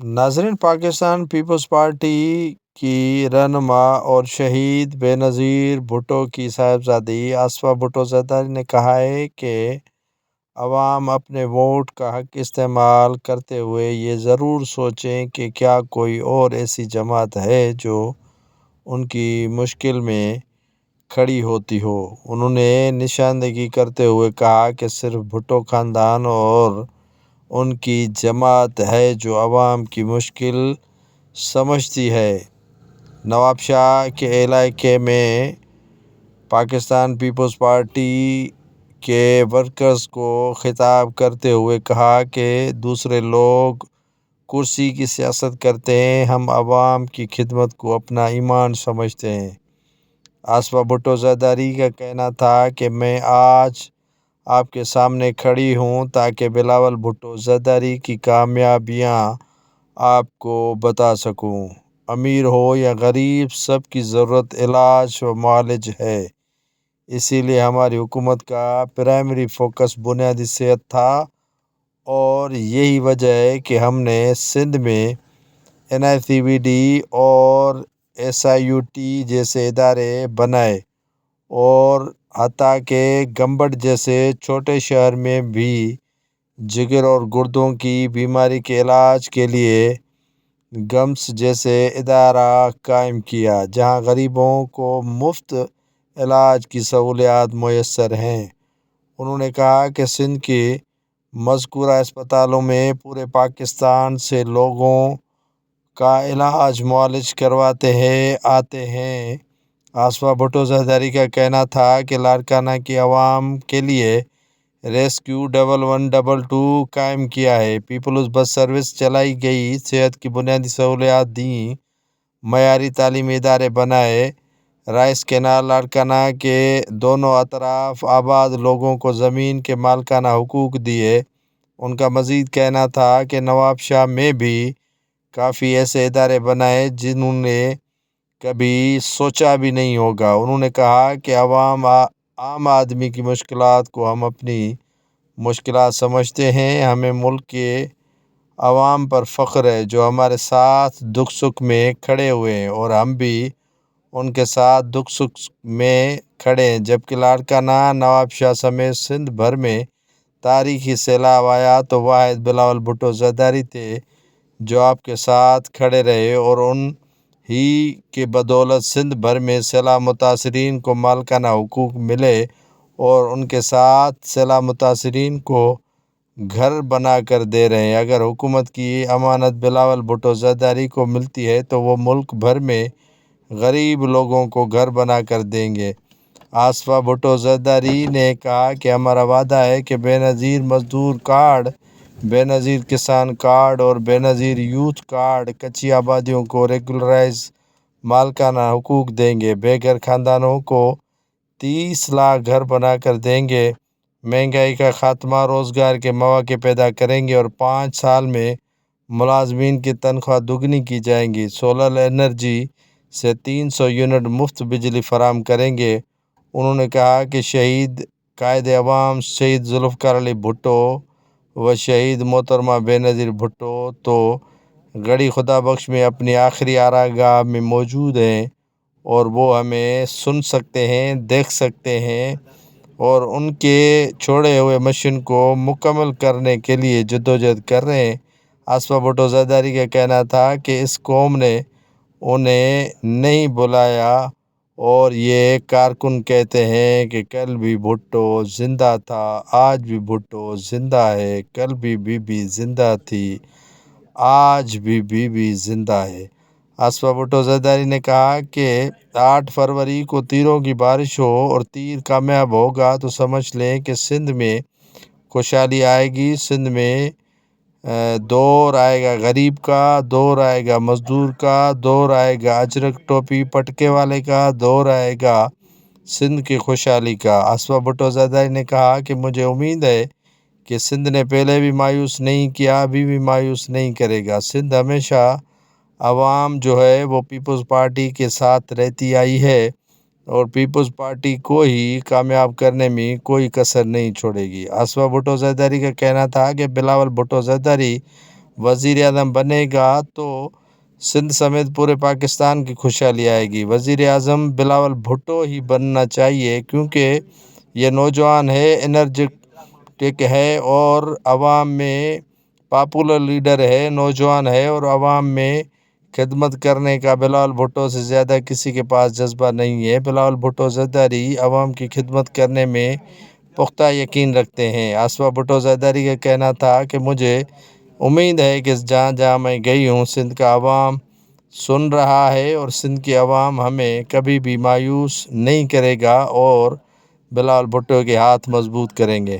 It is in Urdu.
ناظرین، پاکستان پیپلز پارٹی کی رہنما اور شہید بے نظیر بھٹو کی صاحبزادی آصفہ بھٹو زرداری نے کہا ہے کہ عوام اپنے ووٹ کا حق استعمال کرتے ہوئے یہ ضرور سوچیں کہ کیا کوئی اور ایسی جماعت ہے جو ان کی مشکل میں کھڑی ہوتی ہو۔ انہوں نے نشاندہی کرتے ہوئے کہا کہ صرف بھٹو خاندان اور ان کی جماعت ہے جو عوام کی مشکل سمجھتی ہے۔ نواب شاہ کے علاقے میں پاکستان پیپلز پارٹی کے ورکرز کو خطاب کرتے ہوئے کہا کہ دوسرے لوگ کرسی کی سیاست کرتے ہیں، ہم عوام کی خدمت کو اپنا ایمان سمجھتے ہیں۔ آصفہ بھٹو زرداری کا کہنا تھا کہ میں آج آپ کے سامنے کھڑی ہوں تاکہ بلاول بھٹو زرداری کی کامیابیاں آپ کو بتا سکوں۔ امیر ہو یا غریب، سب کی ضرورت علاج و معالج ہے۔ اسی لیے ہماری حکومت کا پرائمری فوکس بنیادی صحت تھا اور یہی وجہ ہے کہ ہم نے سندھ میں NICVD اور SIUT جیسے ادارے بنائے اور حتیٰ کہ گمبڑ جیسے چھوٹے شہر میں بھی جگر اور گردوں کی بیماری کے علاج کے لیے گمس جیسے ادارہ قائم کیا، جہاں غریبوں کو مفت علاج کی سہولیات میسر ہیں۔ انہوں نے کہا کہ سندھ کے مذکورہ اسپتالوں میں پورے پاکستان سے لوگوں کا علاج معالج کرواتے آتے ہیں۔ آصفہ بھٹو زرداری کا کہنا تھا کہ لاڑکانہ کی عوام کے لیے ریسکیو 1112 قائم کیا ہے، پیپلز بس سروس چلائی گئی، صحت کی بنیادی سہولیات دیں، معیاری تعلیمی ادارے بنائے، رائس کینال لاڑکانہ کے دونوں اطراف آباد لوگوں کو زمین کے مالکانہ حقوق دیے۔ ان کا مزید کہنا تھا کہ نواب شاہ میں بھی کافی ایسے ادارے بنائے جنہوں نے کبھی سوچا بھی نہیں ہوگا۔ انہوں نے کہا کہ عام آدمی کی مشکلات کو ہم اپنی مشکلات سمجھتے ہیں، ہمیں ملک کے عوام پر فخر ہے جو ہمارے ساتھ دکھ سکھ میں کھڑے ہوئے ہیں اور ہم بھی ان کے ساتھ دکھ سکھ میں کھڑے ہیں۔ جبکہ لاڑکانہ، نواب شاہ سمیت سندھ بھر میں تاریخی سیلاب آیا تو واحد بلاول بھٹو زرداری تھے جو آپ کے ساتھ کھڑے رہے اور ان ہی کی بدولت سندھ بھر میں سیلاب متاثرین کو مالکانہ حقوق ملے اور ان کے ساتھ سیلاب متاثرین کو گھر بنا کر دے رہے ہیں۔ اگر حکومت کی امانت بلاول بھٹو زرداری کو ملتی ہے تو وہ ملک بھر میں غریب لوگوں کو گھر بنا کر دیں گے۔ آصفہ بھٹو زرداری نے کہا کہ ہمارا وعدہ ہے کہ بے نظیر مزدور کارڈ، بے نظیر کسان کارڈ اور بے نظیر یوتھ کارڈ کچی آبادیوں کو ریگولرائز مالکانہ حقوق دیں گے، بے گھر خاندانوں کو 30 لاکھ گھر بنا کر دیں گے، مہنگائی کا خاتمہ، روزگار کے مواقع پیدا کریں گے اور 5 سال میں ملازمین کی تنخواہ دوگنی کی جائیں گی، سولر انرجی سے 300 یونٹ مفت بجلی فراہم کریں گے۔ انہوں نے کہا کہ شہید قائد عوام شہید ذوالفقار علی بھٹو و شہید محترمہ بے نظیر بھٹو تو گڑھی خدا بخش میں اپنی آخری آرامگاہ میں موجود ہیں اور وہ ہمیں سن سکتے ہیں، دیکھ سکتے ہیں اور ان کے چھوڑے ہوئے مشن کو مکمل کرنے کے لیے جدوجہد کر رہے ہیں۔ آصفہ بھٹو زرداری کا کہنا تھا کہ اس قوم نے انہیں نہیں بلایا اور یہ کارکن کہتے ہیں کہ کل بھی بھٹو زندہ تھا، آج بھی بھٹو زندہ ہے، کل بھی بی بی زندہ تھی، آج بھی بی بی زندہ ہے۔ آصفہ بھٹو زرداری نے کہا کہ 8 فروری کو تیروں کی بارش ہو اور تیر کامیاب ہوگا تو سمجھ لیں کہ سندھ میں خوشحالی آئے گی، سندھ میں دور آئے گا غریب کا، دور آئے گا مزدور کا، دور آئے گا اجرک ٹوپی پٹکے والے کا، دور آئے گا سندھ کی خوشحالی کا۔ آصفہ بھٹو زرداری نے کہا کہ مجھے امید ہے کہ سندھ نے پہلے بھی مایوس نہیں کیا، ابھی بھی مایوس نہیں کرے گا۔ سندھ ہمیشہ عوام جو ہے وہ پیپلز پارٹی کے ساتھ رہتی آئی ہے اور پیپلز پارٹی کو ہی کامیاب کرنے میں کوئی کسر نہیں چھوڑے گی۔ آصفہ بھٹو زرداری کا کہنا تھا کہ بلاول بھٹو زرداری وزیر اعظم بنے گا تو سندھ سمیت پورے پاکستان کی خوشحالی آئے گی۔ وزیر اعظم بلاول بھٹو ہی بننا چاہیے کیونکہ یہ نوجوان ہے، انرجیٹک ہے اور عوام میں پاپولر لیڈر ہے، نوجوان ہے اور عوام میں خدمت کرنے کا بلاول بھٹو سے زیادہ کسی کے پاس جذبہ نہیں ہے۔ بلاول بھٹو زرداری عوام کی خدمت کرنے میں پختہ یقین رکھتے ہیں۔ آصفہ بھٹو زرداری کا کہنا تھا کہ مجھے امید ہے کہ جہاں جہاں میں گئی ہوں سندھ کا عوام سن رہا ہے اور سندھ کی عوام ہمیں کبھی بھی مایوس نہیں کرے گا اور بلاول بھٹو کے ہاتھ مضبوط کریں گے۔